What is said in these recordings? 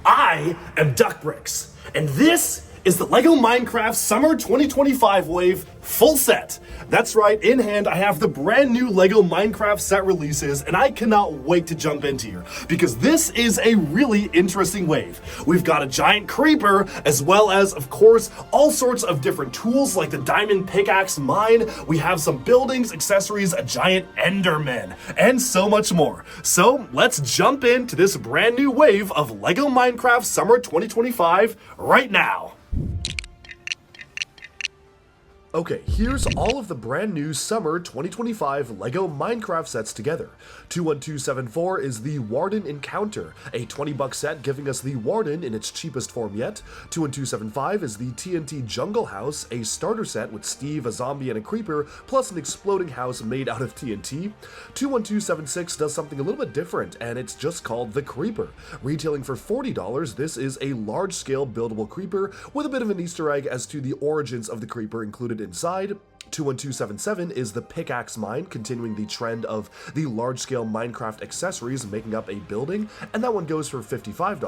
I am Duckbricks, and this is the LEGO Minecraft Summer 2025 Wave full set. That's right, in hand I have the brand new LEGO Minecraft set releases, and I cannot wait to jump into here, because this is a really interesting wave. We've got a giant creeper, as well as, of course, all sorts of different tools like the diamond pickaxe mine. We have some buildings, accessories, a giant Enderman, and so much more. So let's jump into this brand new wave of LEGO Minecraft Summer 2025 right now. Okay, here's all of the brand new Summer 2025 LEGO Minecraft sets together. 21274 is the Warden Encounter, a $20 set giving us the Warden in its cheapest form yet. 21275 is the TNT Jungle House, a starter set with Steve, a zombie, and a creeper, plus an exploding house made out of TNT. 21276 does something a little bit different, and it's just called the Creeper. Retailing for $40, this is a large-scale buildable creeper with a bit of an Easter egg as to the origins of the creeper included inside. 21277 is the Pickaxe Mine, continuing the trend of the large-scale Minecraft accessories making up a building, and that one goes for $55.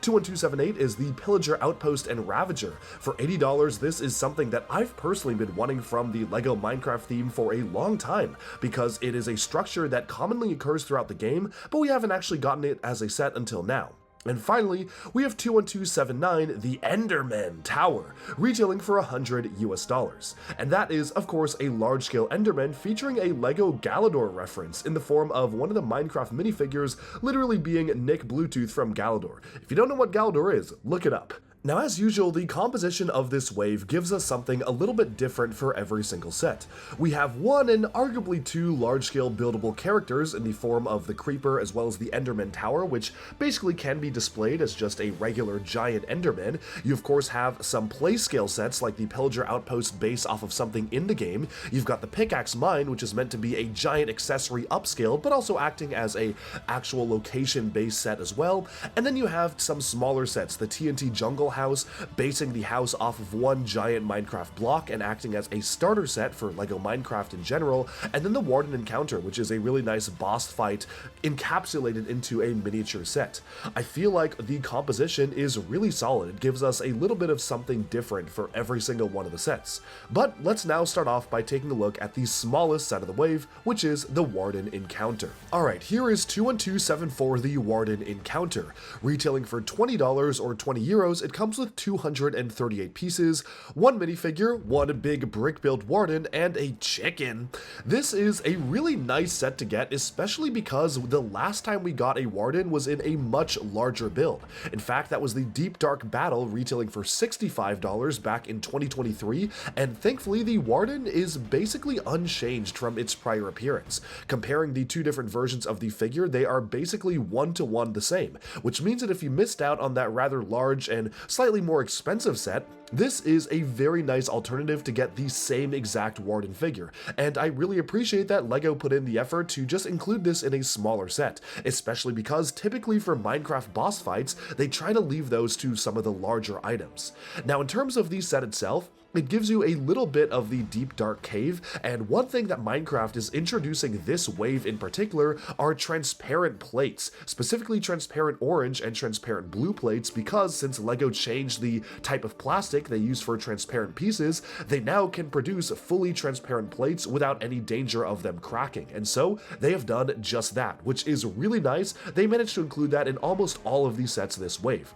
21278 is the Pillager, Outpost, and Ravager. For $80, this is something that I've personally been wanting from the LEGO Minecraft theme for a long time, because it is a structure that commonly occurs throughout the game, but we haven't actually gotten it as a set until now. And finally, we have 21279, the Enderman Tower, retailing for $100 US. And that is, of course, a large-scale Enderman featuring a LEGO Galador reference in the form of one of the Minecraft minifigures literally being Nick Bluetooth from Galador. If you don't know what Galador is, look it up. Now, as usual, the composition of this wave gives us something a little bit different for every single set. We have one and arguably two large-scale buildable characters in the form of the Creeper as well as the Enderman Tower, which basically can be displayed as just a regular giant Enderman. You, of course, have some play-scale sets like the Pillager Outpost based off of something in the game. You've got the Pickaxe Mine, which is meant to be a giant accessory upscaled, but also acting as a actual location-based set as well. And then you have some smaller sets, the TNT Jungle House, basing the house off of one giant Minecraft block and acting as a starter set for LEGO Minecraft in general, and then the Warden Encounter, which is a really nice boss fight encapsulated into a miniature set. I feel like the composition is really solid. It gives us a little bit of something different for every single one of the sets. But let's now start off by taking a look at the smallest set of the wave, which is the Warden Encounter. Alright, here is 21274, the Warden Encounter. Retailing for $20 or €20, it comes with 238 pieces, one minifigure, one big brick-built Warden, and a chicken. This is a really nice set to get, especially because the last time we got a Warden was in a much larger build. In fact, that was the Deep Dark Battle, retailing for $65 back in 2023, and thankfully the Warden is basically unchanged from its prior appearance. Comparing the two different versions of the figure, they are basically one-to-one the same, which means that if you missed out on that rather large and slightly more expensive set, this is a very nice alternative to get the same exact Warden figure, and I really appreciate that LEGO put in the effort to just include this in a smaller set, especially because typically for Minecraft boss fights, they try to leave those to some of the larger items. Now, in terms of the set itself, it gives you a little bit of the deep dark cave, and one thing that Minecraft is introducing this wave in particular are transparent plates, specifically transparent orange and transparent blue plates, because since LEGO changed the type of plastic they use for transparent pieces, they now can produce fully transparent plates without any danger of them cracking, and so they have done just that, which is really nice. They managed to include that in almost all of these sets this wave.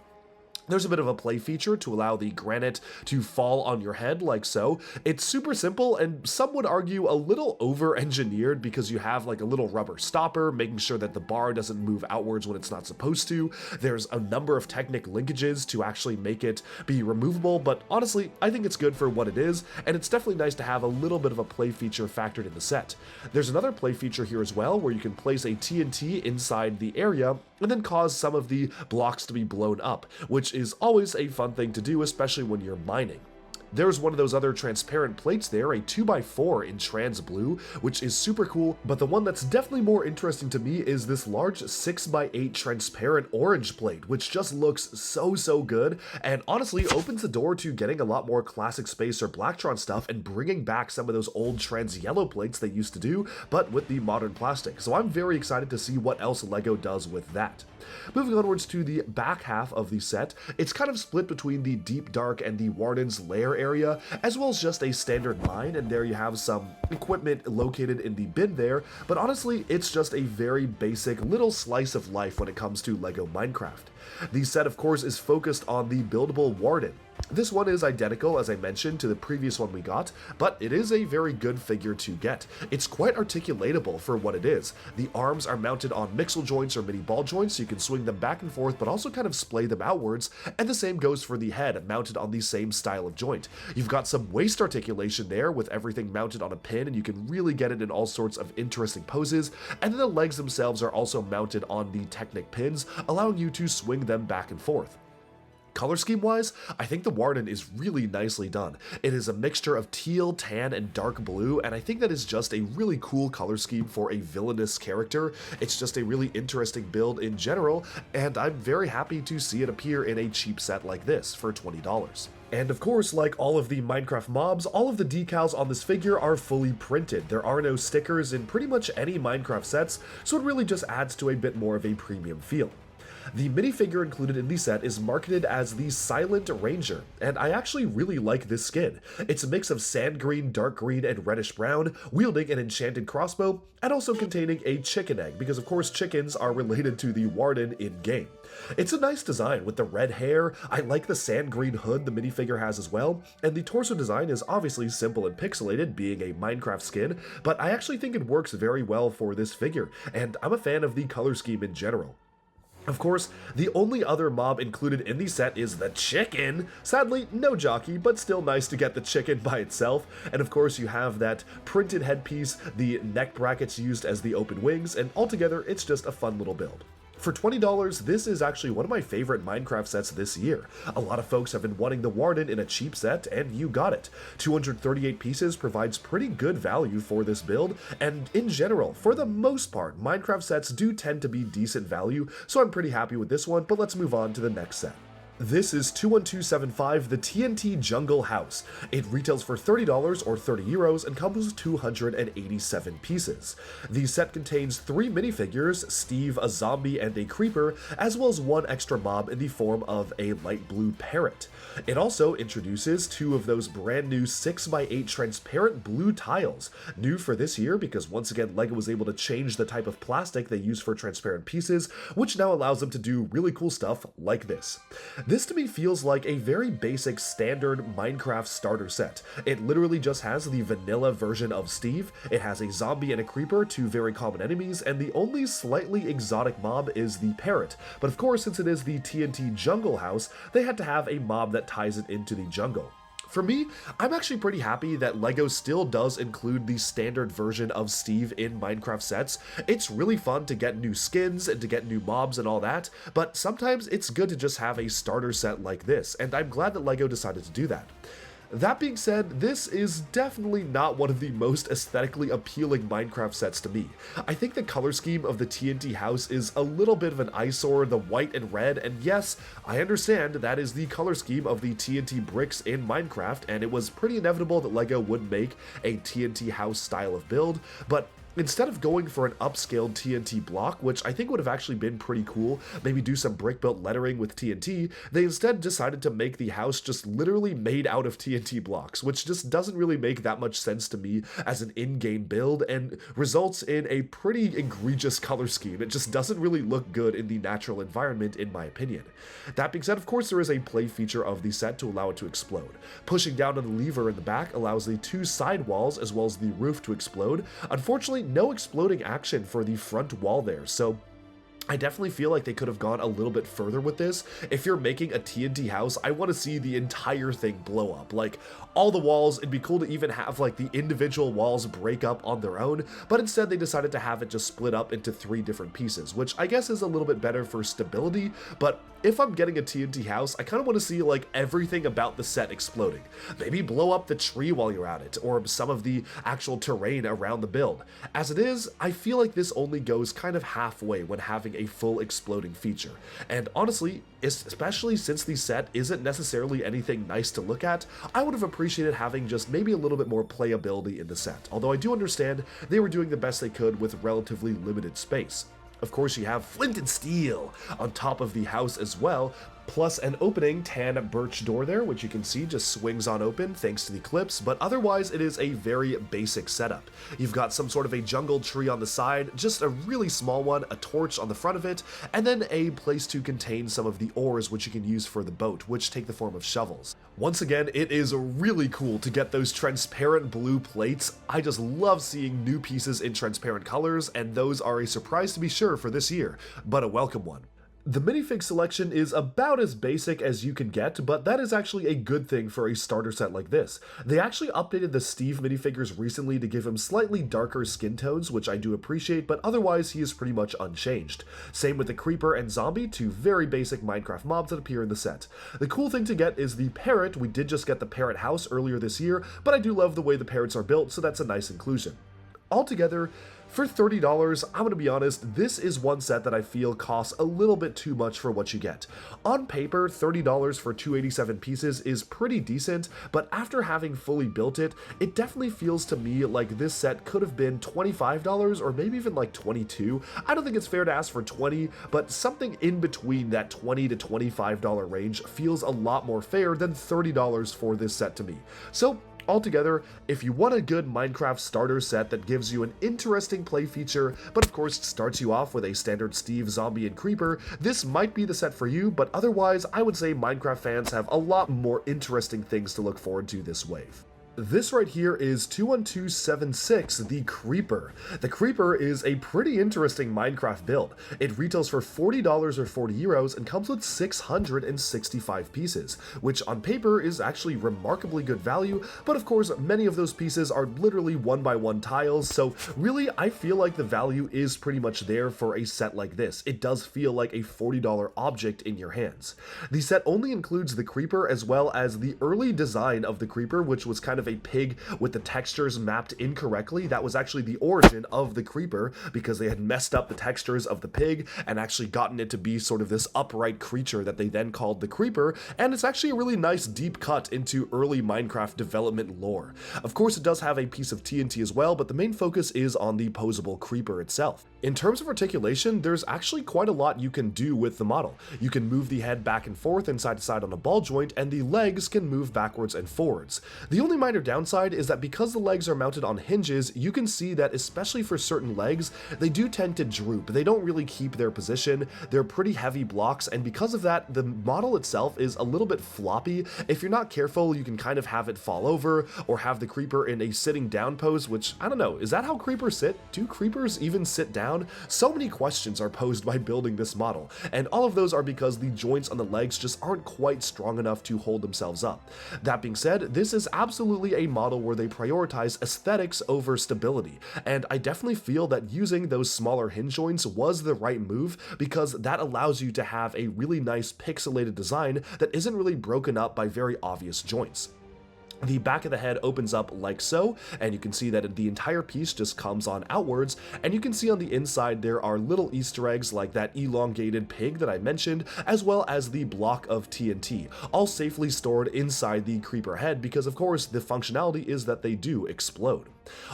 There's a bit of a play feature to allow the granite to fall on your head like so. It's super simple, and some would argue a little over-engineered because you have like a little rubber stopper making sure that the bar doesn't move outwards when it's not supposed to. There's a number of Technic linkages to actually make it be removable, but honestly, I think it's good for what it is, and it's definitely nice to have a little bit of a play feature factored in the set. There's another play feature here as well, where you can place a TNT inside the area and then cause some of the blocks to be blown up, which is always a fun thing to do, especially when you're mining. There's one of those other transparent plates there, a 2x4 in trans blue, which is super cool, but the one that's definitely more interesting to me is this large 6x8 transparent orange plate, which just looks so good, and honestly opens the door to getting a lot more classic space or Blacktron stuff and bringing back some of those old trans yellow plates they used to do, but with the modern plastic. So I'm very excited to see what else LEGO does with that. Moving onwards to the back half of the set, it's kind of split between the Deep Dark and the Warden's Lair area, as well as just a standard mine, and there you have some equipment located in the bin there, but honestly, it's just a very basic little slice of life when it comes to LEGO Minecraft. The set, of course, is focused on the buildable Warden. This one is identical, as I mentioned, to the previous one we got, but it is a very good figure to get. It's quite articulatable for what it is. The arms are mounted on mixel joints or mini ball joints, so you can swing them back and forth, but also kind of splay them outwards, and the same goes for the head, mounted on the same style of joint. You've got some waist articulation there, with everything mounted on a pin, and you can really get it in all sorts of interesting poses, and then the legs themselves are also mounted on the Technic pins, allowing you to swing them back and forth. Color scheme wise, I think the Warden is really nicely done. It is a mixture of teal, tan, and dark blue, and I think that is just a really cool color scheme for a villainous character. It's just a really interesting build in general, and I'm very happy to see it appear in a cheap set like this for $20. And of course, like all of the Minecraft mobs, all of the decals on this figure are fully printed. There are no stickers in pretty much any Minecraft sets, so it really just adds to a bit more of a premium feel. The minifigure included in the set is marketed as the Silent Ranger, and I actually really like this skin. It's a mix of sand green, dark green, and reddish brown, wielding an enchanted crossbow, and also containing a chicken egg, because of course chickens are related to the Warden in-game. It's a nice design with the red hair. I like the sand green hood the minifigure has as well, and the torso design is obviously simple and pixelated, being a Minecraft skin, but I actually think it works very well for this figure, and I'm a fan of the color scheme in general. Of course, the only other mob included in the set is the chicken. Sadly, no jockey, but still nice to get the chicken by itself. And of course, you have that printed headpiece, the neck brackets used as the open wings, and altogether, it's just a fun little build. For $20, this is actually one of my favorite Minecraft sets this year. A lot of folks have been wanting the Warden in a cheap set, and you got it. 238 pieces provides pretty good value for this build, and in general, for the most part, Minecraft sets do tend to be decent value, so I'm pretty happy with this one, but let's move on to the next set. This is 21275, the TNT Jungle House. It retails for $30 or €30 and comes with 287 pieces. The set contains 3 minifigures, Steve, a zombie, and a creeper, as well as 1 extra mob in the form of a light blue parrot. It also introduces 2 of those brand new 6x8 transparent blue tiles, new for this year because once again LEGO was able to change the type of plastic they use for transparent pieces, which now allows them to do really cool stuff like this. This to me feels like a very basic standard Minecraft starter set. It literally just has the vanilla version of Steve, it has a zombie and a creeper, 2 very common enemies, and the only slightly exotic mob is the parrot. But of course, since it is the TNT Jungle House, they had to have a mob that ties it into the jungle. For me, I'm actually pretty happy that LEGO still does include the standard version of Steve in Minecraft sets. It's really fun to get new skins and to get new mobs and all that, but sometimes it's good to just have a starter set like this, and I'm glad that LEGO decided to do that. That being said, this is definitely not one of the most aesthetically appealing Minecraft sets to me. I think the color scheme of the TNT house is a little bit of an eyesore, the white and red, and yes, I understand that is the color scheme of the TNT bricks in Minecraft, and it was pretty inevitable that LEGO would make a TNT house style of build, but instead of going for an upscaled TNT block, which I think would have actually been pretty cool, maybe do some brick-built lettering with TNT, they instead decided to make the house just literally made out of TNT blocks, which just doesn't really make that much sense to me as an in-game build and results in a pretty egregious color scheme. It just doesn't really look good in the natural environment, in my opinion. That being said, of course, there is a play feature of the set to allow it to explode. Pushing down on the lever in the back allows the 2 side walls as well as the roof to explode. Unfortunately, no exploding action for the front wall there, so I definitely feel like they could have gone a little bit further with this. If you're making a TNT house, I want to see the entire thing blow up. Like, all the walls, it'd be cool to even have like the individual walls break up on their own, but instead they decided to have it just split up into 3 different pieces, which I guess is a little bit better for stability, but if I'm getting a TNT house, I kind of want to see like everything about the set exploding. Maybe blow up the tree while you're at it, or some of the actual terrain around the build. As it is, I feel like this only goes kind of halfway when having a full exploding feature. And honestly, especially since the set isn't necessarily anything nice to look at, I would have appreciated having just maybe a little bit more playability in the set, although I do understand they were doing the best they could with relatively limited space. Of course, you have flint and steel on top of the house as well, plus an opening tan birch door there, which you can see just swings on open thanks to the clips, but otherwise it is a very basic setup. You've got some sort of a jungle tree on the side, just a really small one, a torch on the front of it, and then a place to contain some of the ores which you can use for the boat, which take the form of shovels. Once again, it is really cool to get those transparent blue plates. I just love seeing new pieces in transparent colors, and those are a surprise to be sure for this year, but a welcome one. The minifig selection is about as basic as you can get, but that is actually a good thing for a starter set like this. They actually updated the Steve minifigures recently to give him slightly darker skin tones, which I do appreciate, but otherwise he is pretty much unchanged. Same with the Creeper and Zombie, 2 very basic Minecraft mobs that appear in the set. The cool thing to get is the Parrot. We did just get the Parrot house earlier this year, but I do love the way the parrots are built, so that's a nice inclusion. Altogether, for $30, I'm going to be honest, this is one set that I feel costs a little bit too much for what you get. On paper, $30 for 287 pieces is pretty decent, but after having fully built it, it definitely feels to me like this set could have been $25 or maybe even like $22. I don't think it's fair to ask for $20, but something in between that $20 to $25 range feels a lot more fair than $30 for this set to me. So, altogether, if you want a good Minecraft starter set that gives you an interesting play feature, but of course starts you off with a standard Steve, Zombie, and Creeper, this might be the set for you, but otherwise, I would say Minecraft fans have a lot more interesting things to look forward to this wave. This right here is 21276, the Creeper. The Creeper is a pretty interesting Minecraft build. It retails for $40 or 40 euros and comes with 665 pieces, which on paper is actually remarkably good value, but of course many of those pieces are literally 1x1 tiles, so really I feel like the value is pretty much there for a set like this. It does feel like a $40 object in your hands. The set only includes the Creeper as well as the early design of the Creeper, which was kind of a pig with the textures mapped incorrectly. That was actually the origin of the Creeper, because they had messed up the textures of the pig and actually gotten it to be sort of this upright creature that they then called the Creeper, and it's actually a really nice deep cut into early Minecraft development lore. Of course, it does have a piece of TNT as well, but the main focus is on the posable Creeper itself. In terms of articulation, there's actually quite a lot you can do with the model. You can move the head back and forth and side to side on a ball joint, and the legs can move backwards and forwards. The only minor downside is that because the legs are mounted on hinges, you can see that especially for certain legs, they do tend to droop. They don't really keep their position. They're pretty heavy blocks, and because of that, the model itself is a little bit floppy. If you're not careful, you can kind of have it fall over or have the Creeper in a sitting down pose, which, I don't know, is that how creepers sit? Do creepers even sit down? So many questions are posed by building this model, and all of those are because the joints on the legs just aren't quite strong enough to hold themselves up. That being said, this is absolutely a model where they prioritize aesthetics over stability, and I definitely feel that using those smaller hinge joints was the right move, because that allows you to have a really nice pixelated design that isn't really broken up by very obvious joints. The back of the head opens up like so, and you can see that the entire piece just comes on outwards, and you can see on the inside there are little Easter eggs like that elongated pig that I mentioned, as well as the block of TNT, all safely stored inside the Creeper head, because of course the functionality is that they do explode.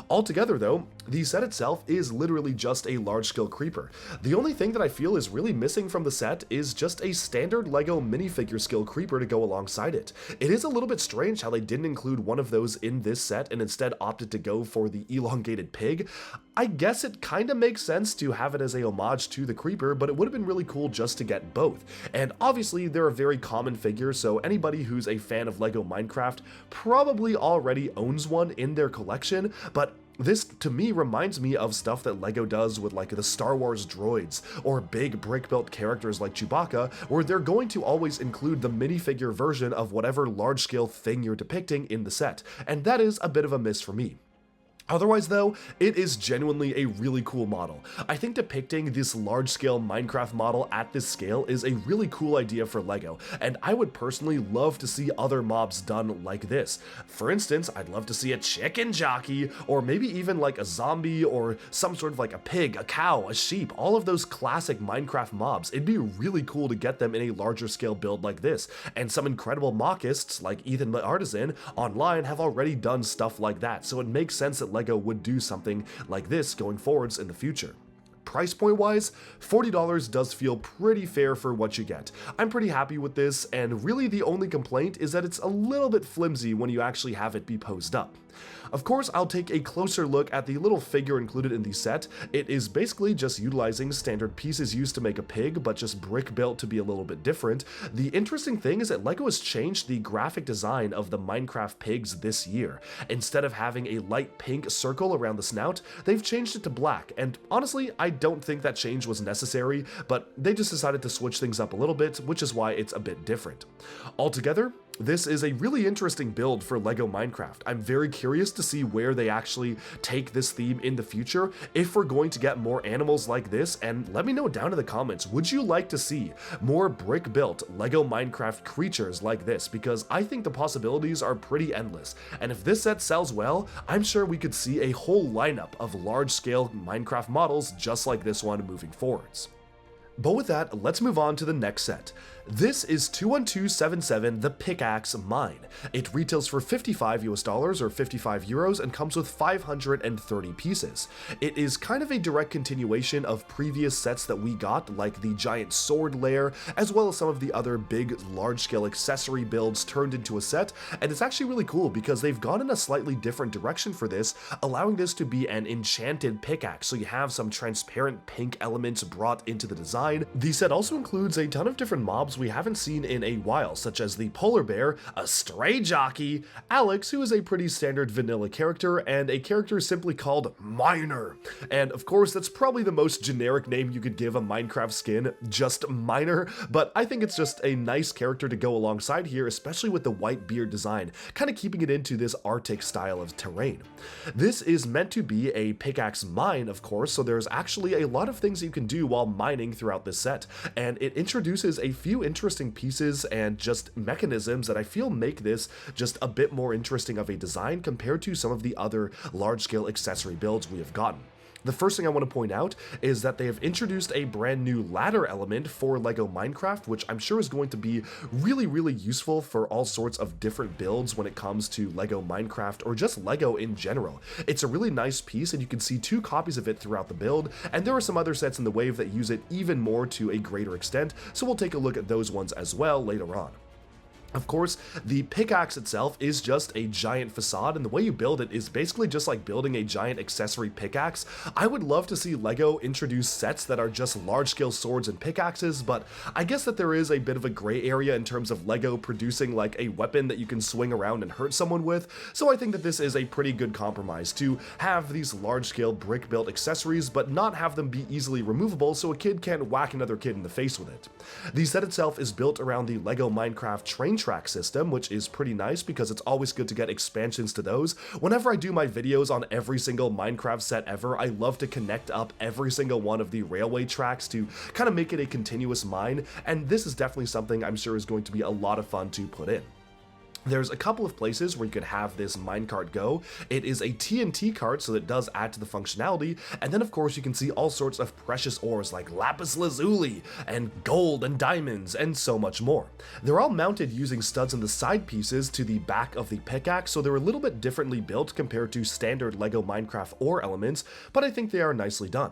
Altogether though, the set itself is literally just a large-scale Creeper. The only thing that I feel is really missing from the set is just a standard LEGO minifigure scale Creeper to go alongside it. It is a little bit strange how they didn't include one of those in this set and instead opted to go for the elongated pig. I guess it kind of makes sense to have it as a homage to the Creeper, but it would have been really cool just to get both. And obviously they're a very common figure, so anybody who's a fan of LEGO Minecraft probably already owns one in their collection, but This, to me, reminds me of stuff that LEGO does with like the Star Wars droids or big brick-built characters like Chewbacca, where they're going to always include the minifigure version of whatever large-scale thing you're depicting in the set, and that is a bit of a miss for me. Otherwise though, it is genuinely a really cool model. I think depicting this large-scale Minecraft model at this scale is a really cool idea for LEGO, and I would personally love to see other mobs done like this. For instance, I'd love to see a chicken jockey, or maybe even like a zombie, or some sort of like a pig, a cow, a sheep, all of those classic Minecraft mobs. It'd be really cool to get them in a larger scale build like this, and some incredible mockists like Ethan the Artisan online have already done stuff like that, so it makes sense that LEGO would do something like this going forwards in the future. Price point wise, $40 does feel pretty fair for what you get. I'm pretty happy with this, and really the only complaint is that it's a little bit flimsy when you actually have it be posed up. Of course, I'll take a closer look at the little figure included in the set. It is basically just utilizing standard pieces used to make a pig, but just brick built to be a little bit different. The interesting thing is that LEGO has changed the graphic design of the Minecraft pigs this year. Instead of having a light pink circle around the snout, they've changed it to black, and honestly, I don't think that change was necessary, but they just decided to switch things up a little bit, which is why it's a bit different. Altogether, this is a really interesting build for LEGO Minecraft. I'm very curious to see where they actually take this theme in the future, if we're going to get more animals like this, and let me know down in the comments, would you like to see more brick-built LEGO Minecraft creatures like this? Because I think the possibilities are pretty endless, and if this set sells well, I'm sure we could see a whole lineup of large-scale Minecraft models just like this one moving forwards. But with that, let's move on to the next set. This is 21277, the Pickaxe Mine. It retails for $55 or 55 euros and comes with 530 pieces. It is kind of a direct continuation of previous sets that we got, like the giant sword lair, as well as some of the other big, large-scale accessory builds turned into a set, and it's actually really cool because they've gone in a slightly different direction for this, allowing this to be an enchanted pickaxe, so you have some transparent pink elements brought into the design. The set also includes a ton of different mobs we haven't seen in a while, such as the polar bear, a stray jockey, Alex, who is a pretty standard vanilla character, and a character simply called Miner. And of course, that's probably the most generic name you could give a Minecraft skin, just Miner, but I think it's just a nice character to go alongside here, especially with the white beard design, kind of keeping it into this Arctic style of terrain. This is meant to be a pickaxe mine, of course, so there's actually a lot of things you can do while mining throughout this set, and it introduces a few interesting pieces and just mechanisms that I feel make this just a bit more interesting of a design compared to some of the other large-scale accessory builds we have gotten. The first thing I want to point out is that they have introduced a brand new ladder element for LEGO Minecraft, which I'm sure is going to be really useful for all sorts of different builds when it comes to LEGO Minecraft or just LEGO in general. It's a really nice piece, and you can see 2 copies of it throughout the build, and there are some other sets in the wave that use it even more to a greater extent, so we'll take a look at those ones as well later on. Of course, the pickaxe itself is just a giant facade, and the way you build it is basically just like building a giant accessory pickaxe. I would love to see LEGO introduce sets that are just large-scale swords and pickaxes, but I guess that there is a bit of a gray area in terms of LEGO producing like a weapon that you can swing around and hurt someone with, so I think that this is a pretty good compromise to have these large-scale brick-built accessories, but not have them be easily removable so a kid can't whack another kid in the face with it. The set itself is built around the LEGO Minecraft train track system, which is pretty nice because it's always good to get expansions to those. Whenever I do my videos on every single Minecraft set ever, I love to connect up every single one of the railway tracks to kind of make it a continuous mine, and this is definitely something I'm sure is going to be a lot of fun to put in. There's a couple of places where you could have this minecart go. It is a TNT cart, so that does add to the functionality, and then of course you can see all sorts of precious ores like lapis lazuli, and gold and diamonds, and so much more. They're all mounted using studs in the side pieces to the back of the pickaxe, so they're a little bit differently built compared to standard LEGO Minecraft ore elements, but I think they are nicely done.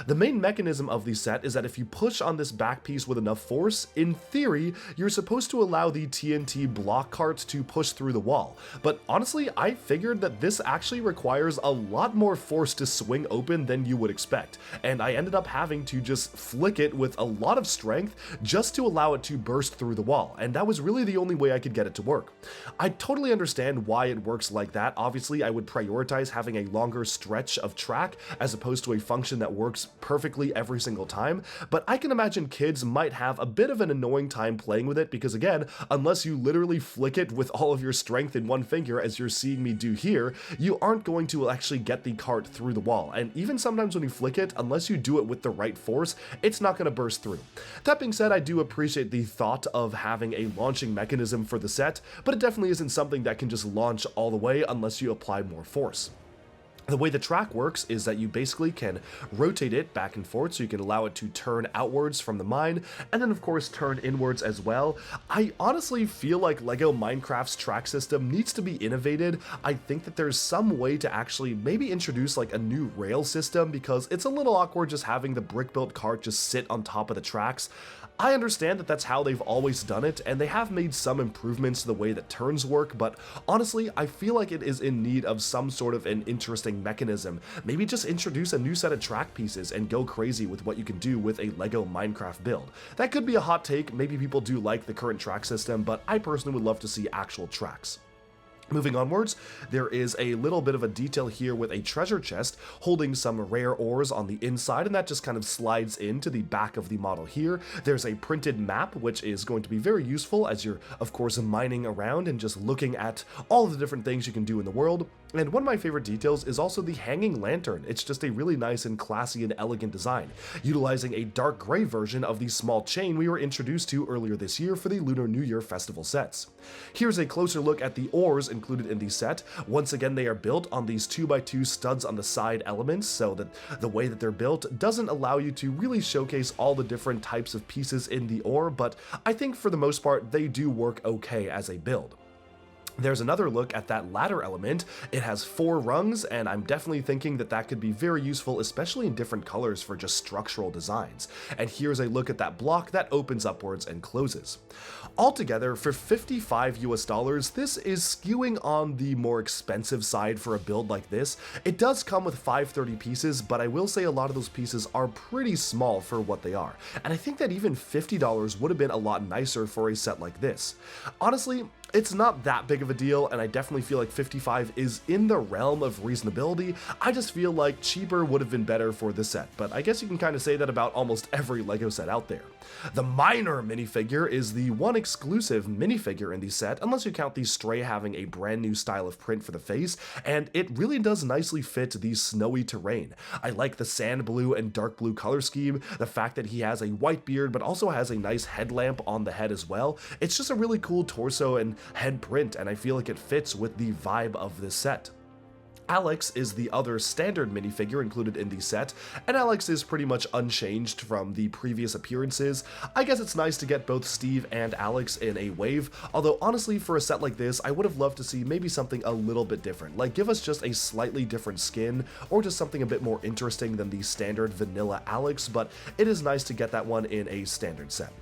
The main mechanism of the set is that if you push on this back piece with enough force, in theory, you're supposed to allow the TNT block cart to to push through the wall. But honestly, I figured that this actually requires a lot more force to swing open than you would expect, and I ended up having to just flick it with a lot of strength just to allow it to burst through the wall, and that was really the only way I could get it to work. I totally understand why it works like that. Obviously, I would prioritize having a longer stretch of track as opposed to a function that works perfectly every single time, but I can imagine kids might have a bit of an annoying time playing with it because, again, unless you literally flick it with all of your strength in one finger as you're seeing me do here, you aren't going to actually get the cart through the wall, and even sometimes when you flick it, unless you do it with the right force, it's not going to burst through. That being said, I do appreciate the thought of having a launching mechanism for the set, but it definitely isn't something that can just launch all the way unless you apply more force. The way the track works is that you basically can rotate it back and forth, so you can allow it to turn outwards from the mine, and then of course turn inwards as well. I honestly feel like LEGO Minecraft's track system needs to be innovated. I think that there's some way to actually maybe introduce like a new rail system, because it's a little awkward just having the brick-built cart just sit on top of the tracks. I understand that that's how they've always done it, and they have made some improvements to the way that turns work, but honestly, I feel like it is in need of some sort of an interesting mechanism. Maybe just introduce a new set of track pieces and go crazy with what you can do with a LEGO Minecraft build. That could be a hot take. Maybe people do like the current track system, but I personally would love to see actual tracks. Moving onwards, there is a little bit of a detail here with a treasure chest holding some rare ores on the inside, and that just kind of slides into the back of the model here. There's a printed map, which is going to be very useful as you're, of course, mining around and just looking at all of the different things you can do in the world. And one of my favorite details is also the hanging lantern. It's just a really nice and classy and elegant design, utilizing a dark gray version of the small chain we were introduced to earlier this year for the Lunar New Year festival sets. Here's a closer look at the ores included in the set. Once again, they are built on these 2x2 studs on the side elements, so that the way that they're built doesn't allow you to really showcase all the different types of pieces in the ore, but I think for the most part they do work okay as a build. There's another look at that ladder element. It has 4 rungs, and I'm definitely thinking that that could be very useful, especially in different colors for just structural designs. And here's a look at that block that opens upwards and closes. Altogether, for $55 US, this is skewing on the more expensive side for a build like this. It does come with 530 pieces, but I will say a lot of those pieces are pretty small for what they are. And I think that even $50 would have been a lot nicer for a set like this. Honestly, it's not that big of a deal, and I definitely feel like 55 is in the realm of reasonability. I just feel like cheaper would have been better for this set, but I guess you can kind of say that about almost every LEGO set out there. The Miner minifigure is the one exclusive minifigure in the set, unless you count the Stray having a brand new style of print for the face, and it really does nicely fit the snowy terrain. I like the sand blue and dark blue color scheme, the fact that he has a white beard but also has a nice headlamp on the head as well. It's just a really cool torso and head print, and I feel like it fits with the vibe of this set. Alex is the other standard minifigure included in the set, and Alex is pretty much unchanged from the previous appearances. I guess it's nice to get both Steve and Alex in a wave, although honestly for a set like this I would have loved to see maybe something a little bit different, like give us just a slightly different skin, or just something a bit more interesting than the standard vanilla Alex, but it is nice to get that one in a standard set.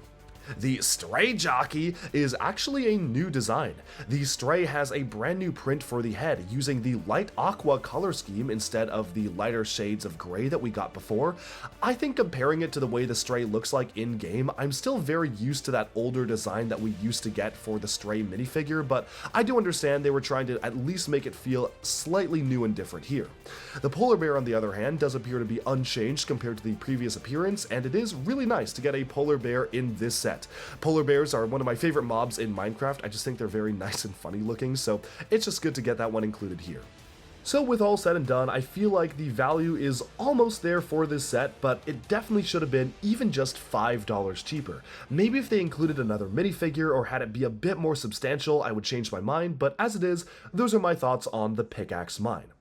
The Stray Jockey is actually a new design. The Stray has a brand new print for the head, using the light aqua color scheme instead of the lighter shades of gray that we got before. I think comparing it to the way the Stray looks like in-game, I'm still very used to that older design that we used to get for the Stray minifigure, but I do understand they were trying to at least make it feel slightly new and different here. The polar bear, on the other hand, does appear to be unchanged compared to the previous appearance, and it is really nice to get a polar bear in this set. Polar bears are one of my favorite mobs in Minecraft. I just think they're very nice and funny looking, so it's just good to get that one included here. So with all said and done, I feel like the value is almost there for this set, but it definitely should have been even just $5 cheaper. Maybe if they included another minifigure or had it be a bit more substantial, I would change my mind, but as it is, those are my thoughts on the Pickaxe Mine.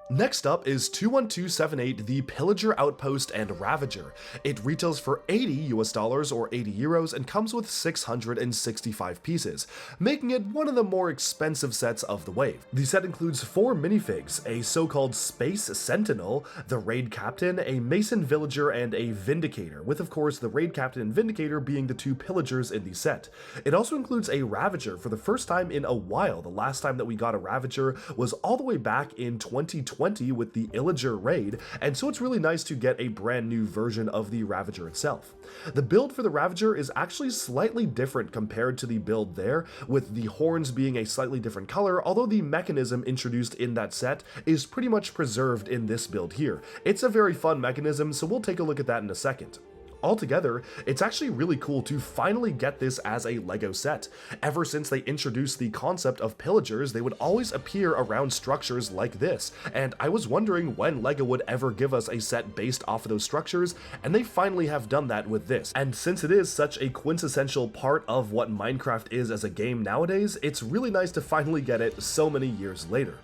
Next up is 21278, the Pillager, Outpost, and Ravager. It retails for $80 or 80 euros and comes with 665 pieces, making it one of the more expensive sets of the wave. The set includes 4 minifigs, a so-called Space Sentinel, the Raid Captain, a Mason Villager, and a Vindicator, with of course the Raid Captain and Vindicator being the 2 pillagers in the set. It also includes a Ravager for the first time in a while. The last time that we got a Ravager was all the way back in 2020 with the Pillager raid, and so it's really nice to get a brand new version of the Ravager itself. The build for the Ravager is actually slightly different compared to the build there, with the horns being a slightly different color, although the mechanism introduced in that set is pretty much preserved in this build here. It's a very fun mechanism, so we'll take a look at that in a second. Altogether, it's actually really cool to finally get this as a LEGO set. Ever since they introduced the concept of pillagers, they would always appear around structures like this, and I was wondering when LEGO would ever give us a set based off of those structures, and they finally have done that with this. And since it is such a quintessential part of what Minecraft is as a game nowadays, it's really nice to finally get it so many years later.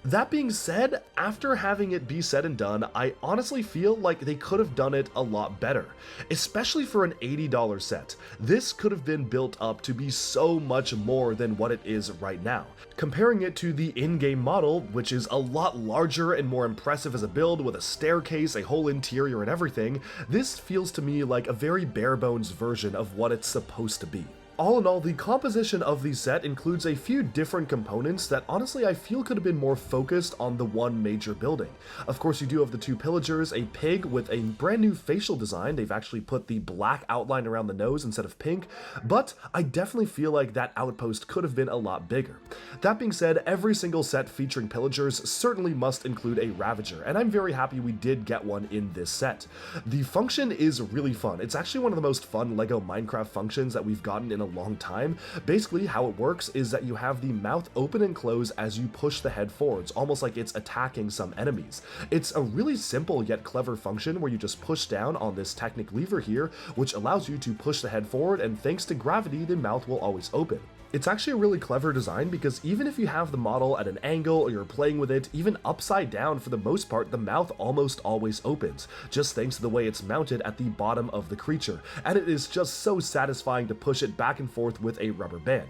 That being said, after having it be said and done, I honestly feel like they could have done it a lot better, especially for an $80 set. This could have been built up to be so much more than what it is right now. Comparing it to the in-game model, which is a lot larger and more impressive as a build with a staircase, a whole interior and everything, this feels to me like a very bare-bones version of what it's supposed to be. All in all, the composition of the set includes a few different components that honestly I feel could have been more focused on the one major building. Of course, you do have the 2 pillagers, a pig with a brand new facial design. They've actually put the black outline around the nose instead of pink, but I definitely feel like that outpost could have been a lot bigger. That being said, every single set featuring pillagers certainly must include a Ravager, and I'm very happy we did get one in this set. The function is really fun. It's actually one of the most fun LEGO Minecraft functions that we've gotten in a long time. Basically, how it works is that you have the mouth open and close as you push the head forwards, almost like it's attacking some enemies. It's a really simple yet clever function where you just push down on this Technic lever here, which allows you to push the head forward, and thanks to gravity, the mouth will always open. It's actually a really clever design because even if you have the model at an angle or you're playing with it, even upside down for the most part, the mouth almost always opens, just thanks to the way it's mounted at the bottom of the creature, and it is just so satisfying to push it back and forth with a rubber band.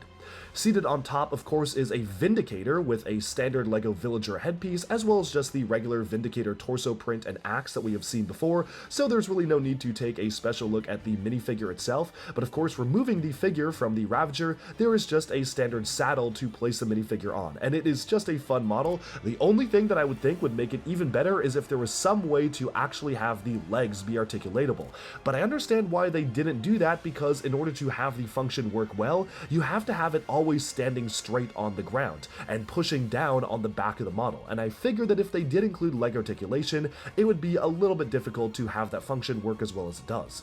Seated on top, of course, is a Vindicator with a standard LEGO Villager headpiece, as well as just the regular Vindicator torso print and axe that we have seen before, so there's really no need to take a special look at the minifigure itself. But of course, removing the figure from the Ravager, there is just a standard saddle to place the minifigure on, and it is just a fun model. The only thing that I would think would make it even better is if there was some way to actually have the legs be articulatable, but I understand why they didn't do that, because in order to have the function work well, you have to have it always standing straight on the ground and pushing down on the back of the model, and I figured that if they did include leg articulation, it would be a little bit difficult to have that function work as well as it does.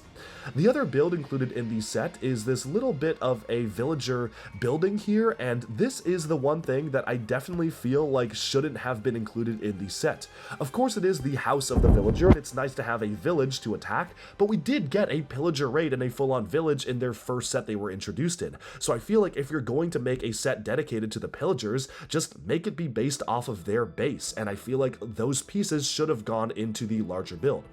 The other build included in the set is this little bit of a villager building here, and this is the one thing that I definitely feel like shouldn't have been included in the set. Of course, it is the house of the villager, and it's nice to have a village to attack, but we did get a pillager raid and a full-on village in their first set they were introduced in, so I feel like if you're going to make a set dedicated to the pillagers, just make it be based off of their base, and I feel like those pieces should have gone into the larger build.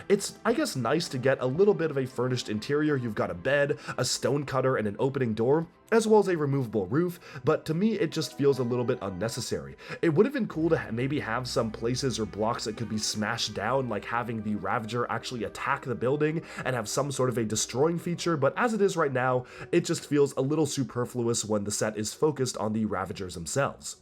It's, I guess, nice to get a little bit of a furnished interior. You've got a bed, a stone cutter, and an opening door, as well as a removable roof, but to me it just feels a little bit unnecessary. It would have been cool to maybe have some places or blocks that could be smashed down, like having the Ravager actually attack the building and have some sort of a destroying feature, but as it is right now, it just feels a little superfluous when the set is focused on the Ravagers themselves.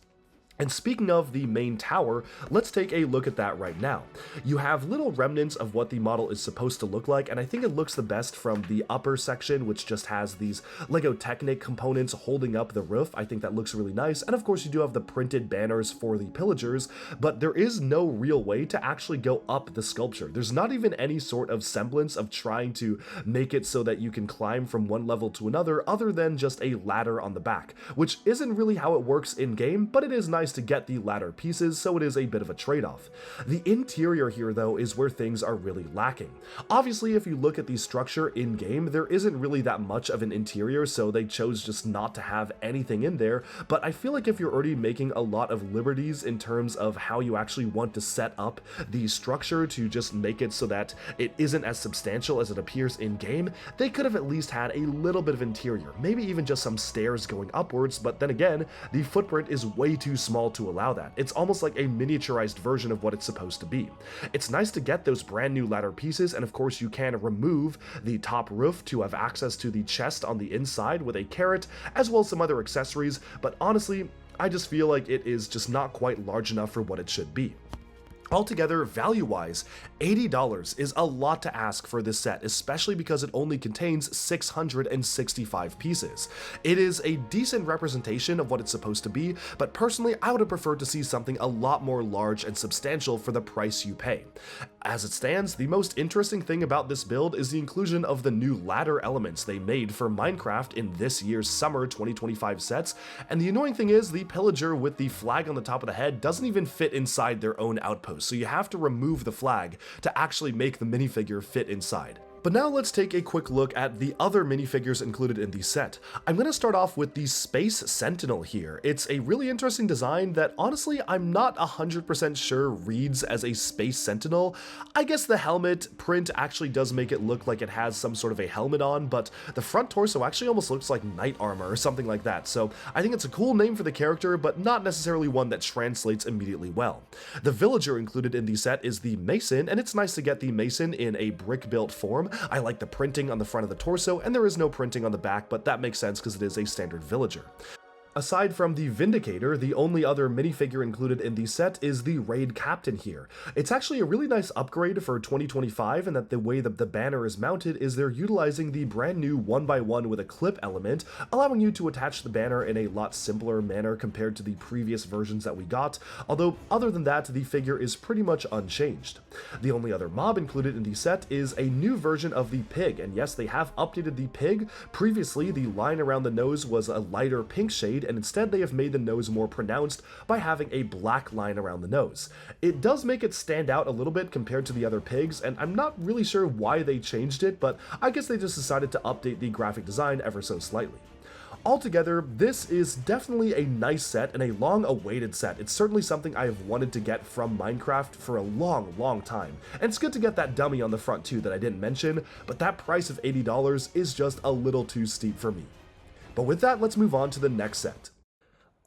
And speaking of the main tower, let's take a look at that right now. You have little remnants of what the model is supposed to look like, and I think it looks the best from the upper section, which just has these LEGO Technic components holding up the roof. I think that looks really nice, and of course you do have the printed banners for the pillagers, but there is no real way to actually go up the sculpture. There's not even any sort of semblance of trying to make it so that you can climb from one level to another, other than just a ladder on the back, which isn't really how it works in-game, but it is nice nice to get the ladder pieces, so it is a bit of a trade-off. The interior here, though, is where things are really lacking. Obviously, if you look at the structure in-game, there isn't really that much of an interior, so they chose just not to have anything in there, but I feel like if you're already making a lot of liberties in terms of how you actually want to set up the structure to just make it so that it isn't as substantial as it appears in-game, they could have at least had a little bit of interior, maybe even just some stairs going upwards, but then again, the footprint is way too small to allow that. It's almost like a miniaturized version of what it's supposed to be. It's nice to get those brand new ladder pieces, and of course you can remove the top roof to have access to the chest on the inside with a carrot, as well as some other accessories, but honestly, I just feel like it is just not quite large enough for what it should be. Altogether, value-wise, $80 is a lot to ask for this set, especially because it only contains 665 pieces. It is a decent representation of what it's supposed to be, but personally, I would have preferred to see something a lot more large and substantial for the price you pay. As it stands, the most interesting thing about this build is the inclusion of the new ladder elements they made for Minecraft in this year's summer 2025 sets, and the annoying thing is the Pillager with the flag on the top of the head doesn't even fit inside their own outpost, so you have to remove the flag to actually make the minifigure fit inside. But now let's take a quick look at the other minifigures included in the set. I'm going to start off with the Space Sentinel here. It's a really interesting design that honestly I'm not 100% sure reads as a Space Sentinel. I guess the helmet print actually does make it look like it has some sort of a helmet on, but the front torso actually almost looks like knight armor or something like that, so I think it's a cool name for the character, but not necessarily one that translates immediately well. The villager included in the set is the Mason, and it's nice to get the Mason in a brick-built form. I like the printing on the front of the torso, and there is no printing on the back, but that makes sense because it is a standard villager. Aside from the Vindicator, the only other minifigure included in the set is the Raid Captain here. It's actually a really nice upgrade for 2025 in that the way that the banner is mounted is they're utilizing the brand new 1x1 with a clip element, allowing you to attach the banner in a lot simpler manner compared to the previous versions that we got, although other than that, the figure is pretty much unchanged. The only other mob included in the set is a new version of the pig, and yes, they have updated the pig. Previously, the line around the nose was a lighter pink shade, and instead they have made the nose more pronounced by having a black line around the nose. It does make it stand out a little bit compared to the other pigs, and I'm not really sure why they changed it, but I guess they just decided to update the graphic design ever so slightly. Altogether, this is definitely a nice set and a long-awaited set. It's certainly something I have wanted to get from Minecraft for a long time. And it's good to get that dummy on the front too that I didn't mention, but that price of $80 is just a little too steep for me. But with that, let's move on to the next set.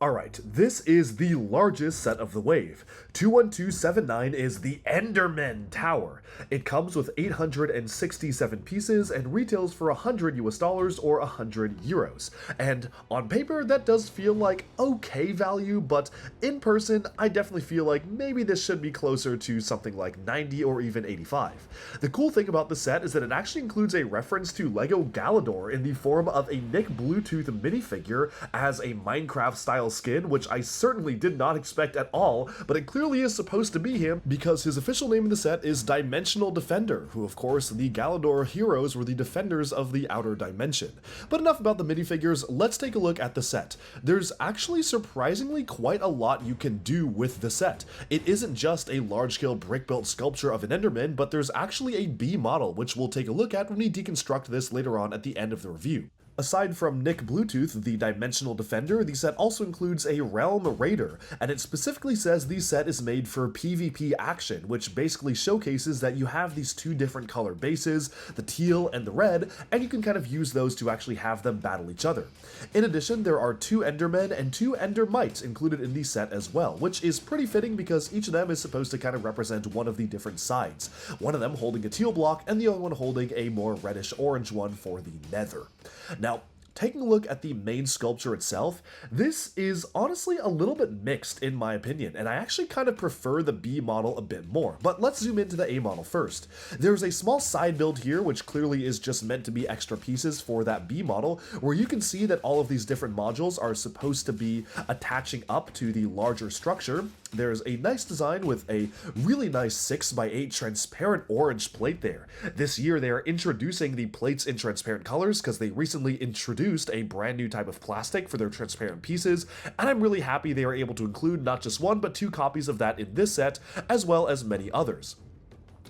Alright, this is the largest set of the wave. 21279 is the Enderman Tower. It comes with 867 pieces and retails for $100 or 100 euros. And on paper, that does feel like okay value, but in person, I definitely feel like maybe this should be closer to something like 90 or even 85. The cool thing about the set is that it actually includes a reference to Lego Galador in the form of a Nick Bluetooth minifigure as a Minecraft-style skin, which I certainly did not expect at all, but it clearly is supposed to be him because his official name in the set is Dimensional Defender, who of course the Galador heroes were the defenders of the outer dimension. But enough about the minifigures, let's take a look at the set. There's actually surprisingly quite a lot you can do with the set. It isn't just a large-scale brick-built sculpture of an Enderman, but there's actually a B model, which we'll take a look at when we deconstruct this later on at the end of the review. Aside from Nick Bluetooth, the Dimensional Defender, the set also includes a Realm Raider, and it specifically says the set is made for PvP action, which basically showcases that you have these two different color bases, the teal and the red, and you can kind of use those to actually have them battle each other. In addition, there are 2 Endermen and 2 Endermites included in the set as well, which is pretty fitting because each of them is supposed to kind of represent one of the different sides. One of them holding a teal block and the other one holding a more reddish-orange one for the nether. Now, taking a look at the main sculpture itself, this is honestly a little bit mixed in my opinion, and I actually kind of prefer the B model a bit more, but let's zoom into the A model first. There's a small side build here, which clearly is just meant to be extra pieces for that B model, where you can see that all of these different modules are supposed to be attaching up to the larger structure, there's a nice design with a really nice 6x8 transparent orange plate there. This year they are introducing the plates in transparent colors because they recently introduced a brand new type of plastic for their transparent pieces, and I'm really happy they are able to include not just one but 2 copies of that in this set, as well as many others.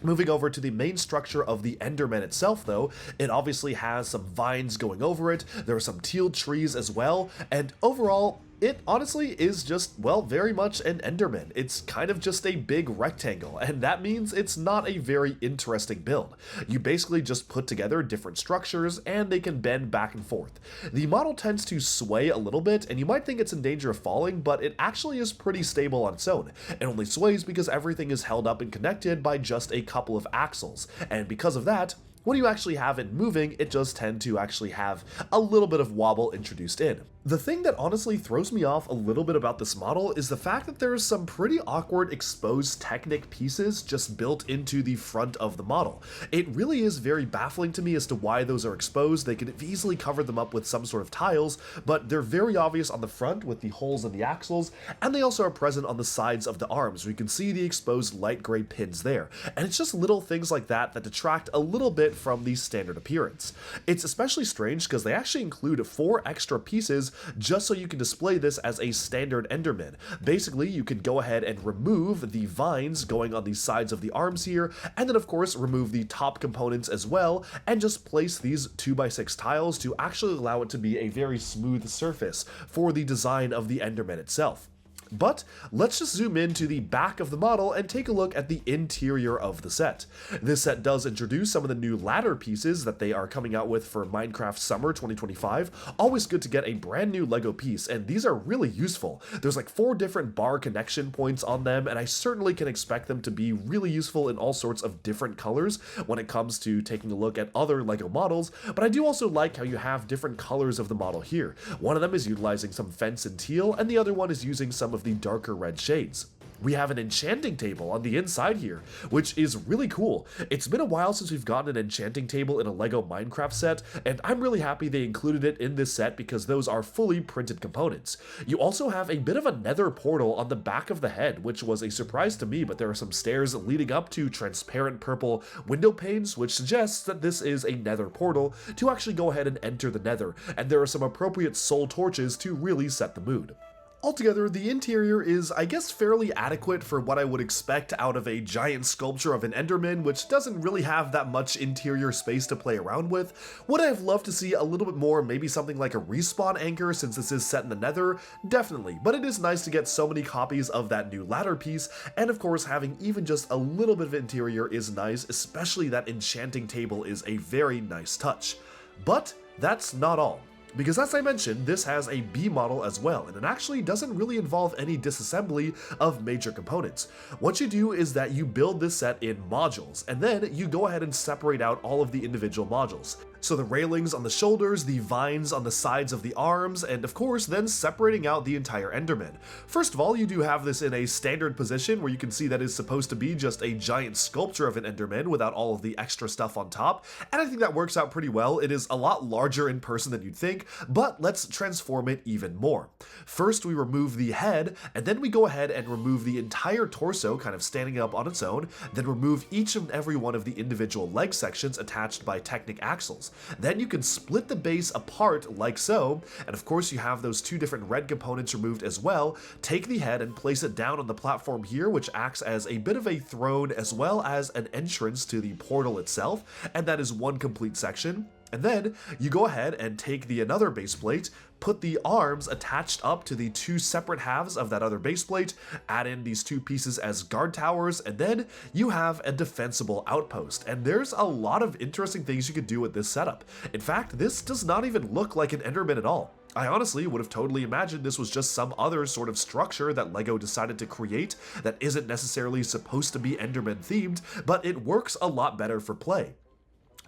Moving over to the main structure of the Enderman itself though, it obviously has some vines going over it, there are some teal trees as well, and overall, it honestly is just, well, very much an Enderman. It's kind of just a big rectangle, and that means it's not a very interesting build. You basically just put together different structures, and they can bend back and forth. The model tends to sway a little bit, and you might think it's in danger of falling, but it actually is pretty stable on its own. It only sways because everything is held up and connected by just a couple of axles, and because of that, when you actually have it moving, it does tend to actually have a little bit of wobble introduced in. The thing that honestly throws me off a little bit about this model is the fact that there's some pretty awkward exposed Technic pieces just built into the front of the model. It really is very baffling to me as to why those are exposed. They could have easily covered them up with some sort of tiles, but they're very obvious on the front with the holes in the axles, and they also are present on the sides of the arms, where you can see the exposed light gray pins there. And it's just little things like that that detract a little bit from the standard appearance. It's especially strange because they actually include 4 extra pieces just so you can display this as a standard Enderman. Basically, you can go ahead and remove the vines going on the sides of the arms here, and then of course remove the top components as well, and just place these 2x6 tiles to actually allow it to be a very smooth surface for the design of the Enderman itself. But let's just zoom into the back of the model and take a look at the interior of the set. This set does introduce some of the new ladder pieces that they are coming out with for Minecraft Summer 2025. Always good to get a brand new Lego piece, and these are really useful. There's like 4 different bar connection points on them, and I certainly can expect them to be really useful in all sorts of different colors when it comes to taking a look at other Lego models, but I do also like how you have different colors of the model here. One of them is utilizing some fence and teal, and the other one is using some of the darker red shades. We have an enchanting table on the inside here, which is really cool. It's been a while since we've gotten an enchanting table in a Lego Minecraft set, and I'm really happy they included it in this set because those are fully printed components. You also have a bit of a nether portal on the back of the head, which was a surprise to me, but there are some stairs leading up to transparent purple window panes, which suggests that this is a nether portal to actually go ahead and enter the nether, and there are some appropriate soul torches to really set the mood. Altogether, the interior is, I guess, fairly adequate for what I would expect out of a giant sculpture of an Enderman, which doesn't really have that much interior space to play around with. Would I have loved to see a little bit more, maybe something like a respawn anchor since this is set in the nether? Definitely, but it is nice to get so many copies of that new ladder piece, and of course having even just a little bit of interior is nice, especially that enchanting table is a very nice touch. But that's not all. Because as I mentioned, this has a B model as well, and it actually doesn't really involve any disassembly of major components. What you do is that you build this set in modules, and then you go ahead and separate out all of the individual modules. So the railings on the shoulders, the vines on the sides of the arms, and of course then separating out the entire Enderman. First of all, you do have this in a standard position where you can see that it's supposed to be just a giant sculpture of an Enderman without all of the extra stuff on top, and I think that works out pretty well. It is a lot larger in person than you'd think, but let's transform it even more. First we remove the head, and then we go ahead and remove the entire torso kind of standing up on its own, then remove each and every one of the individual leg sections attached by Technic axles. Then you can split the base apart like so, and of course you have those 2 different red components removed as well. Take the head and place it down on the platform here, which acts as a bit of a throne as well as an entrance to the portal itself, and that is one complete section. And then you go ahead and take the another base plate, put the arms attached up to the 2 separate halves of that other base plate, add in these 2 pieces as guard towers, and then you have a defensible outpost. And there's a lot of interesting things you could do with this setup. In fact, this does not even look like an Enderman at all. I honestly would have totally imagined this was just some other sort of structure that LEGO decided to create that isn't necessarily supposed to be Enderman themed, but it works a lot better for play.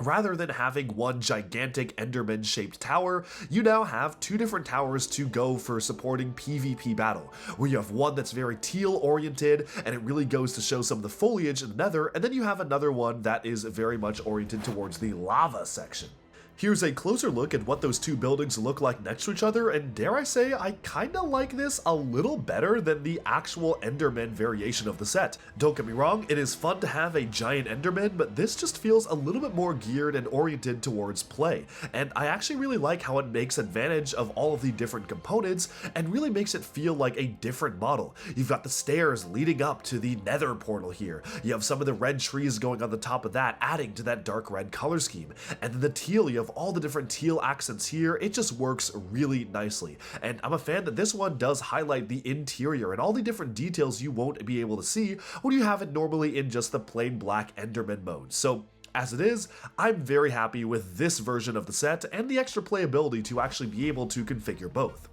Rather than having one gigantic Enderman-shaped tower, you now have 2 different towers to go for supporting PvP battle, where you have one that's very teal-oriented, and it really goes to show some of the foliage in the nether, and then you have another one that is very much oriented towards the lava section. Here's a closer look at what those two buildings look like next to each other, and dare I say, I kinda like this a little better than the actual Enderman variation of the set. Don't get me wrong, it is fun to have a giant Enderman, but this just feels a little bit more geared and oriented towards play, and I actually really like how it makes advantage of all of the different components and really makes it feel like a different model. You've got the stairs leading up to the nether portal here, you have some of the red trees going on the top of that, adding to that dark red color scheme, and then the teal, you have all the different teal accents here. It just works really nicely, and I'm a fan that this one does highlight the interior and all the different details you won't be able to see when you have it normally in just the plain black Enderman mode. So as it is, I'm very happy with this version of the set and the extra playability to actually be able to configure both.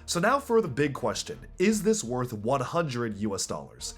So now for the big question, is this worth 100 US dollars?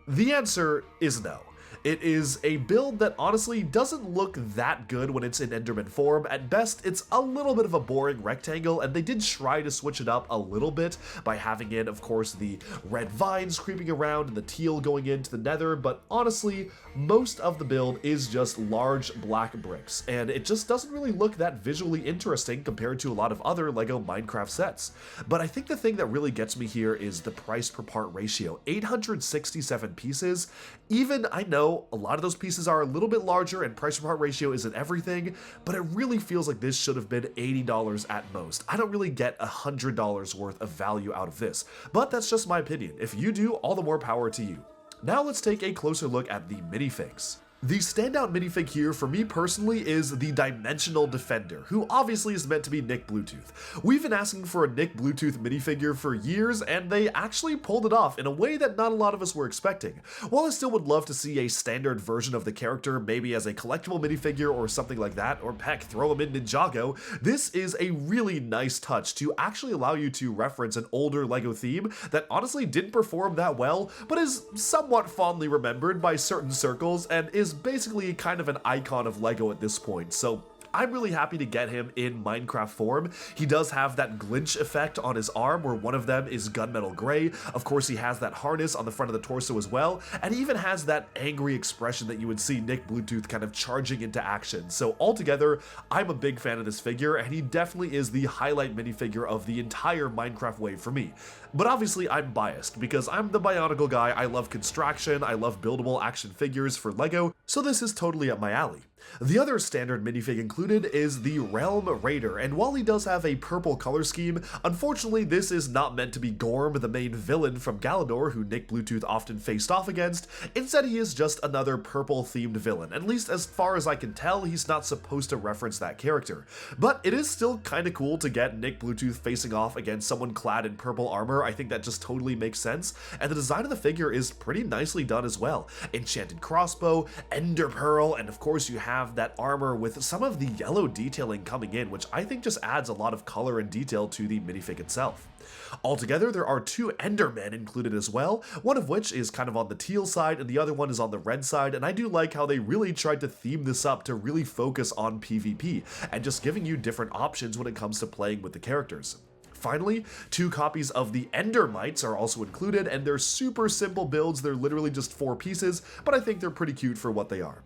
The answer is no. It is a build that honestly doesn't look that good when it's in Enderman form. At best, it's a little bit of a boring rectangle, and they did try to switch it up a little bit by having in, of course, the red vines creeping around and the teal going into the nether, but honestly, most of the build is just large black bricks, and it just doesn't really look that visually interesting compared to a lot of other LEGO Minecraft sets. But I think the thing that really gets me here is the price per part ratio. 867 pieces. Even, I know, a lot of those pieces are a little bit larger and price per part ratio isn't everything, but it really feels like this should have been $80 at most. I don't really get $100 worth of value out of this, but that's just my opinion. If you do, all the more power to you. Now let's take a closer look at the minifigs. The standout minifig here for me personally is the Dimensional Defender, who obviously is meant to be Nick Bluetooth. We've been asking for a Nick Bluetooth minifigure for years, and they actually pulled it off in a way that not a lot of us were expecting. While I still would love to see a standard version of the character, maybe as a collectible minifigure or something like that, or heck, throw him in Ninjago, this is a really nice touch to actually allow you to reference an older LEGO theme that honestly didn't perform that well, but is somewhat fondly remembered by certain circles and is basically kind of an icon of LEGO at this point. So I'm really happy to get him in Minecraft form. He does have that glitch effect on his arm where one of them is gunmetal gray. Of course, he has that harness on the front of the torso as well, and he even has that angry expression that you would see Nick Bluetooth kind of charging into action. So altogether, I'm a big fan of this figure, and he definitely is the highlight minifigure of the entire Minecraft wave for me. But obviously, I'm biased because I'm the Bionicle guy. I love construction, I love buildable action figures for LEGO, so this is totally up my alley. The other standard minifig included is the Realm Raider, and while he does have a purple color scheme, unfortunately this is not meant to be Gorm, the main villain from Galador, who Nick Bluetooth often faced off against. Instead, he is just another purple-themed villain. At least as far as I can tell, he's not supposed to reference that character. But it is still kinda cool to get Nick Bluetooth facing off against someone clad in purple armor. I think that just totally makes sense, and the design of the figure is pretty nicely done as well. Enchanted crossbow, ender pearl, and of course you have that armor with some of the yellow detailing coming in, which I think just adds a lot of color and detail to the minifig itself. Altogether, there are two Endermen included as well, one of which is kind of on the teal side and the other one is on the red side, and I do like how they really tried to theme this up to really focus on PvP and just giving you different options when it comes to playing with the characters. Finally, 2 copies of the Endermites are also included, and they're super simple builds. They're literally just 4 pieces, but I think they're pretty cute for what they are.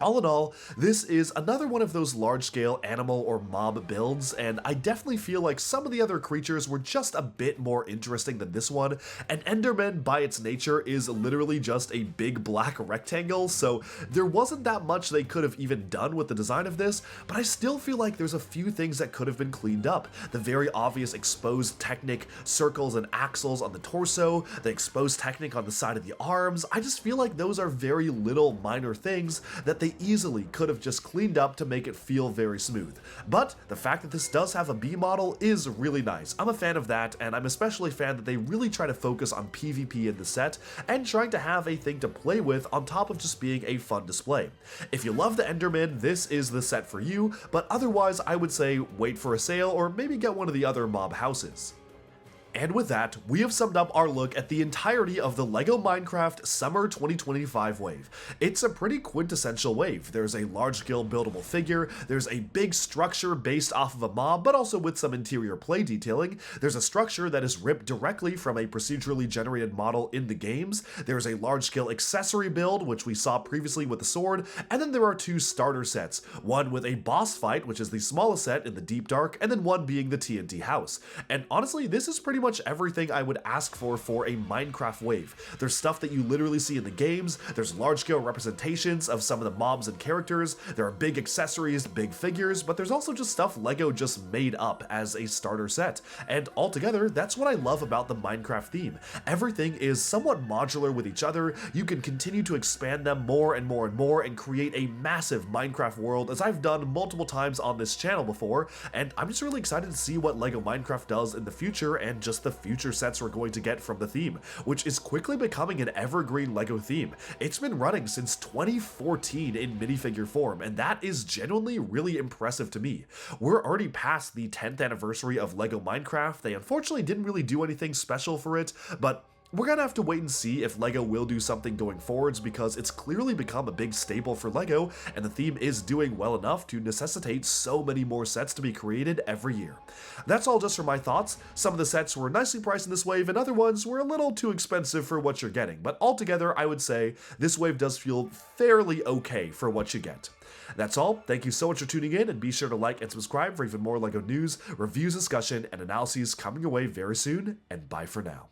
All in all, this is another one of those large-scale animal or mob builds, and I definitely feel like some of the other creatures were just a bit more interesting than this one. An Enderman, by its nature, is literally just a big black rectangle, so there wasn't that much they could have even done with the design of this, but I still feel like there's a few things that could have been cleaned up. The very obvious exposed Technic circles and axles on the torso, the exposed Technic on the side of the arms, I just feel like those are very little minor things that they easily could have just cleaned up to make it feel very smooth. But the fact that this does have a B model is really nice. I'm a fan of that, and I'm especially a fan that they really try to focus on PvP in the set and trying to have a thing to play with on top of just being a fun display. If you love the Enderman, this is the set for you, but otherwise I would say wait for a sale or maybe get one of the other mob houses. And with that, we have summed up our look at the entirety of the LEGO Minecraft Summer 2025 wave. It's a pretty quintessential wave. There's a large-scale buildable figure, there's a big structure based off of a mob, but also with some interior play detailing, there's a structure that is ripped directly from a procedurally generated model in the games, there's a large-scale accessory build, which we saw previously with the sword, and then there are two starter sets, one with a boss fight, which is the smallest set in the Deep Dark, and then one being the TNT house. And honestly, this is pretty much everything I would ask for a Minecraft wave. There's stuff that you literally see in the games, there's large-scale representations of some of the mobs and characters, there are big accessories, big figures, but there's also just stuff LEGO just made up as a starter set. And altogether, that's what I love about the Minecraft theme. Everything is somewhat modular with each other, you can continue to expand them more and more and more and create a massive Minecraft world, as I've done multiple times on this channel before, and I'm just really excited to see what LEGO Minecraft does in the future and just the future sets we're going to get from the theme, which is quickly becoming an evergreen LEGO theme. It's been running since 2014 in minifigure form, and that is genuinely really impressive to me. We're already past the 10th anniversary of LEGO Minecraft. They unfortunately didn't really do anything special for it, but we're gonna have to wait and see if LEGO will do something going forwards, because it's clearly become a big staple for LEGO, and the theme is doing well enough to necessitate so many more sets to be created every year. That's all just for my thoughts. Some of the sets were nicely priced in this wave, and other ones were a little too expensive for what you're getting, but altogether I would say this wave does feel fairly okay for what you get. That's all. Thank you so much for tuning in, and be sure to like and subscribe for even more LEGO news, reviews, discussion, and analyses coming your way very soon, and bye for now.